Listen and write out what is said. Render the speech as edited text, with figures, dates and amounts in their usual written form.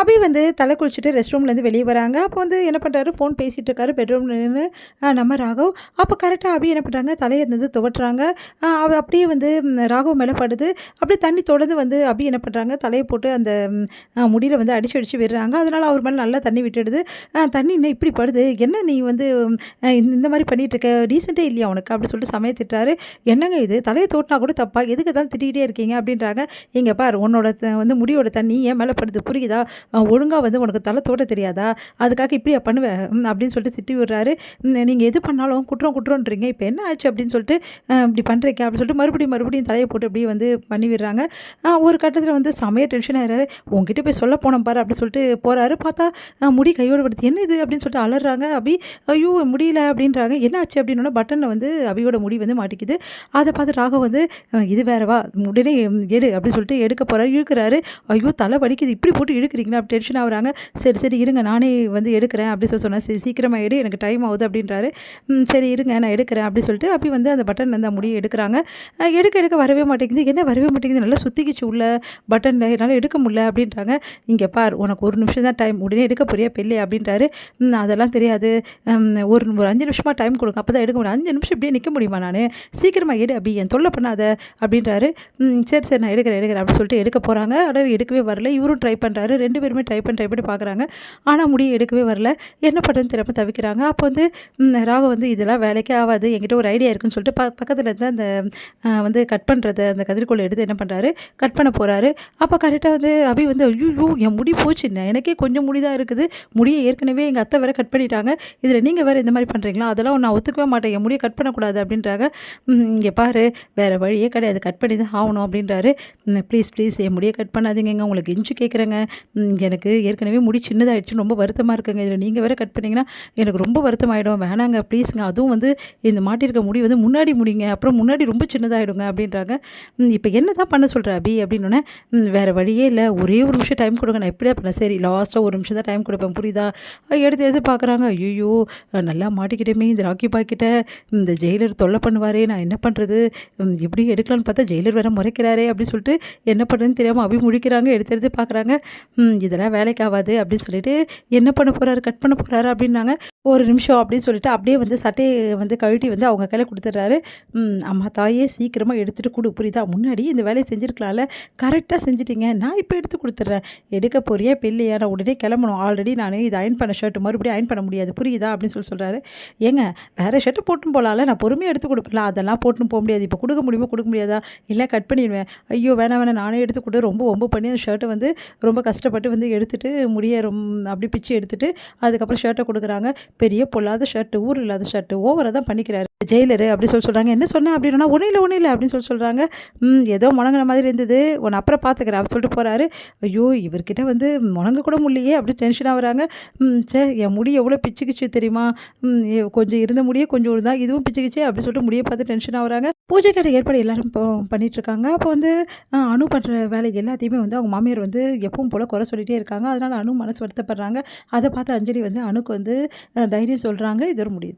அபி வந்து தலை குளிச்சுட்டு ரெஸ்ட் ரூம்லேருந்து வெளியே வராங்க. அப்போ வந்து என்ன பண்ணுறாரு, ஃபோன் பேசிகிட்டு இருக்காரு பெட்ரூம்ல நின்னு நம்ம ராகவ். அப்போ கரெக்டாக அபி என்ன பண்ணுறாங்க, தலையை வந்து துவட்டுறாங்க. அவ அப்படியே வந்து ராகவ் மேலே படுது. அப்படியே தண்ணி தொடர்ந்து வந்து அபி என்ன பண்ணுறாங்க, தலையை போட்டு அந்த முடியில் வந்து அடிச்சு அடிச்சு விடுறாங்க. அதனால் அவர் மேலே நல்லா தண்ணி விட்டுடுது. தண்ணி என்ன இப்படி படுது, என்ன நீ வந்து இந்த மாதிரி பண்ணிட்டு இருக்க, டீசெண்டே இல்லையா உனக்கு அப்படி சொல்லிட்டு சமய திட்டுறாரு. என்னங்க இது, தலையை தோட்டினா கூட தப்பா, எதுக்கு தான் திட்டிகிட்டே இருக்கீங்க அப்படின்றாங்க. இங்கே பார், உன்னோட வந்து முடியோட தண்ணி ஏன் மேலே படுது புரியுதா, ஒழுங்காக வந்து உனக்கு தலை தோட்ட தெரியாதா, அதுக்காக இப்படியா பண்ணுவேன் அப்படின்னு சொல்லிட்டு திட்டி விடுறாரு. நீங்கள் எது பண்ணாலும் குற்றம்ன்றீங்க, இப்போ என்ன ஆச்சு அப்படின்னு சொல்லிட்டு இப்படி பண்ணுறீங்க அப்படின்னு சொல்லிட்டு மறுபடியும் தலையை போட்டு அப்படியே வந்து பண்ணி விடுறாங்க. ஒரு கட்டத்தில் வந்து செமைய டென்ஷன் ஆகிறாரு. உங்ககிட்ட போய் சொல்ல போனோம் பாரு அப்படின்னு சொல்லிட்டு போகிறாரு. பார்த்தா முடி கையோடு படுத்து, என்ன இது அப்படின்னு சொல்லிட்டு அலறாங்க. அபி ஐயோ முடியல அப்படின்றாங்க. என்ன ஆச்சு அப்படின்னா பட்டனில் வந்து அபியோட முடி வந்து மாட்டிக்குது. அதை பார்த்து ராகவ் வந்து இது வேறவா, உடனே எடு அப்படின்னு சொல்லிட்டு எடுக்க போகிறாரு. இழுக்கிறாரு. ஐயோ தலை வலிக்குது, இப்படி போட்டு இழுக்கிறீங்களா அப்படி டென்ஷன் ஆகுறாங்க. சரி இருங்க நானே வந்து எடுக்கிறேன் அப்படி சொன்னேன். சரி சீக்கிரமாக எடு, எனக்கு டைம் ஆகுது அப்படின்றாரு. சரி இருங்க நான் எடுக்கிறேன் அப்படி சொல்லிட்டு அப்படி வந்து அந்த பட்டன் அந்த முடியை எடுக்கிறாங்க. எடுக்க வரவே மாட்டேங்குது. என்ன வரவே மாட்டேங்குது, நல்லா சுற்றிக்கிச்சு உள்ள பட்டனில், என்னால் எடுக்க முடியல அப்படின்றாங்க. இங்கே பார், உனக்கு ஒரு நிமிஷம் தான் டைம், உடனே எடுக்க போறியா பெல்லே அப்படின்றாரு. அதெல்லாம் தெரியாது, ஒரு 5 நிமிஷமாக டைம் கொடுங்க, அப்போ தான் எடுக்க முடியும். 5 நிமிஷம் இப்படியே நிற்க முடியுமா, நான் சீக்கிரமாக எடு அபி, என் தொல்லை பண்ணாத அப்படின்றாரு. சரி நான் எடுக்கிறேன் அப்படி சொல்லிட்டு எடுக்க போகிறாங்க. ஆனால் எடுக்கவே வரல. இவரும் ட்ரை பண்ணுறாரு. 2 பேருமே ட்ரை பண்ணி பார்க்குறாங்க. ஆனால் முடியை எடுக்கவே வரல. என்ன பண்ணுறதுன்னு திரும்ப தவிக்கிறாங்க. அப்போ வந்து ராகவ் வந்து இதெல்லாம் வேலைக்கே ஆகாது, என்கிட்ட ஒரு ஐடியா இருக்குன்னு சொல்லிட்டு பக்கத்தில் இருந்து அந்த வந்து கட் பண்ணுறது அந்த கதிர்கோளை எடுத்து என்ன பண்ணுறாரு, கட் பண்ண போகிறாரு. அப்போ கரெக்டாக வந்து அபி வந்து ஐயோ என் முடி போச்சுன்னு, எனக்கே கொஞ்சம் முடி தான் இருக்குது, முடியை ஏற்கனவே எங்கள் அத்தை வேறு கட் பண்ணிட்டாங்க, இதில் நீங்கள் வேறு இந்த மாதிரி பண்ணுறீங்களா, அதெல்லாம் நான் ஒத்துக்கவே மாட்டேன், என் முடியை கட் பண்ணக்கூடாது அப்படின்றாங்க. இங்கே பாரு, வேறு வழியே கிடையாது, கட் பண்ணி தான் ஆகணும் அப்படின்றாரு. ப்ளீஸ் என் முடியை கட் பண்ணாதீங்க, உங்களுக்கு இன்ச்சு கேட்குறேங்க, எனக்கு ஏற்கனவே முடி சின்னதாகிடுச்சுன்னு ரொம்ப வருத்தமாக இருக்குங்க, இதில் நீங்கள் வேறு கட் பண்ணிங்கன்னா எனக்கு ரொம்ப வருத்தமாயிடும், வேணாங்க ப்ளீஸுங்க, அதுவும் வந்து இந்த மாட்டியிருக்க முடி வந்து முன்னாடி முடிங்க, அப்புறம் முன்னாடி ரொம்ப சின்னதாகிடுங்க அப்படின்றாங்க. இப்போ என்ன தான் பண்ண சொல்கிற அபி அப்படின்னோடனே, வேறு வழியே இல்லை, ஒரே ஒரு நிமிஷம் டைம் கொடுங்க, நான் எப்படியா பண்ணேன், சரி லாஸ்ட்டாக ஒரு நிமிஷம் தான் டைம் கொடுப்பேன் புரியுதா. எடுத்து பார்க்குறாங்க. ஐயோ நல்லா மாட்டிக்கிட்டேமே, இந்த ராக்கி பாய்கிட்ட இந்த ஜெயிலர் தொல்லை பண்ணுவாரே, நான் என்ன பண்ணுறது, எப்படி எடுக்கலான்னு பார்த்தா ஜெயிலர் வேறு முறைக்கிறாரே அப்படின்னு சொல்லிட்டு என்ன பண்ணுறதுன்னு தெரியாமல் அபி முழிக்கிறாங்க. எடுத்து பார்க்குறாங்க. இதெல்லாம் வேலைக்கு ஆகாது அப்படின்னு சொல்லிட்டு என்ன பண்ண போகிறாரு, கட் பண்ண போகிறாரு அப்படின்னாங்க. ஒரு நிமிஷம் அப்படின்னு சொல்லிட்டு அப்படியே வந்து சட்டையை வந்து கழட்டி வந்து அவங்க கையில் கொடுத்துட்றாரு. அம்மா தாயே சீக்கிரமாக எடுத்துகிட்டு கொடு புரியுதா, முன்னாடி இந்த வேலையை செஞ்சுருக்கலாம்ல, கரெக்டாக செஞ்சுட்டீங்க, நான் இப்போ எடுத்து கொடுத்துட்றேன், எடுக்க போறியா பெல்லையா, நான் உடனே கிளம்பணும், ஆல்ரெடி நான் இது அயன் பண்ண ஷர்ட்டு மறுபடியும் அயன் பண்ண முடியாது புரியுதா அப்படின்னு சொல்கிறாரு. ஏங்க வேறு ஷர்ட்டு போட்டுன்னு போகலாம்ல, நான் பொறுமையாக எடுத்து கொடுப்பல, அதெல்லாம் போட்டுன்னு போக முடியாது, இப்போ கொடுக்க முடியாதா, இல்லை கட் பண்ணிடுவேன், ஐயோ வேணாம் நானே எடுத்து கொடு, ரொம்ப ஒம்பு பண்ணி அந்த ஷர்ட்டை வந்து ரொம்ப கஷ்டப்பட்டு வந்து எடுத்துகிட்டு முடிய அப்படி பிச்சு எடுத்துகிட்டு அதுக்கப்புறம் ஷர்ட்டை கொடுக்குறாங்க. பெரிய பொல்லாத ஷர்ட்டு, ஊர் இல்லாத ஷர்ட்டு, ஓவராக தான் பண்ணிக்கிறாரு ஜெயிலரு அப்படி சொல்கிறாங்க. என்ன சொன்னேன் அப்படின்னா, ஒன்றும் இல்லை அப்படின்னு சொல்கிறாங்க. ஏதோ முணங்கின மாதிரி இருந்தது, உன்னை அப்புறம் பார்த்துக்கிறேன் அப்படி சொல்லிட்டு போகிறாரு. ஐயோ இவர்கிட்ட வந்து முணங்க கூட முடியலையே அப்படி டென்ஷனாக வராங்க. என் முடி எவ்வளோ பிச்சுக்கிச்சு தெரியுமா, கொஞ்சம் இருந்த முடியே கொஞ்சம் இருந்தால் இதுவும் பிச்சுக்கிச்சு அப்படி சொல்லிட்டு முடியை பார்த்து டென்ஷனாக வராங்க. பூஜைக்கான ஏற்பாடு எல்லாரும் பண்ணிகிட்ருக்காங்க. அப்போ வந்து அனு பண்ணுற வேலை எல்லாத்தையுமே வந்து அவங்க மாமியார் வந்து எப்பவும் போல் குறை சொல்லிகிட்டே இருக்காங்க. அதனால் அனு மனசு வருத்தப்படுறாங்க. அதை பார்த்து அஞ்சலி வந்து அனுக்கு வந்து தைரியம் சொல்கிறாங்க. இதோட முடியுது.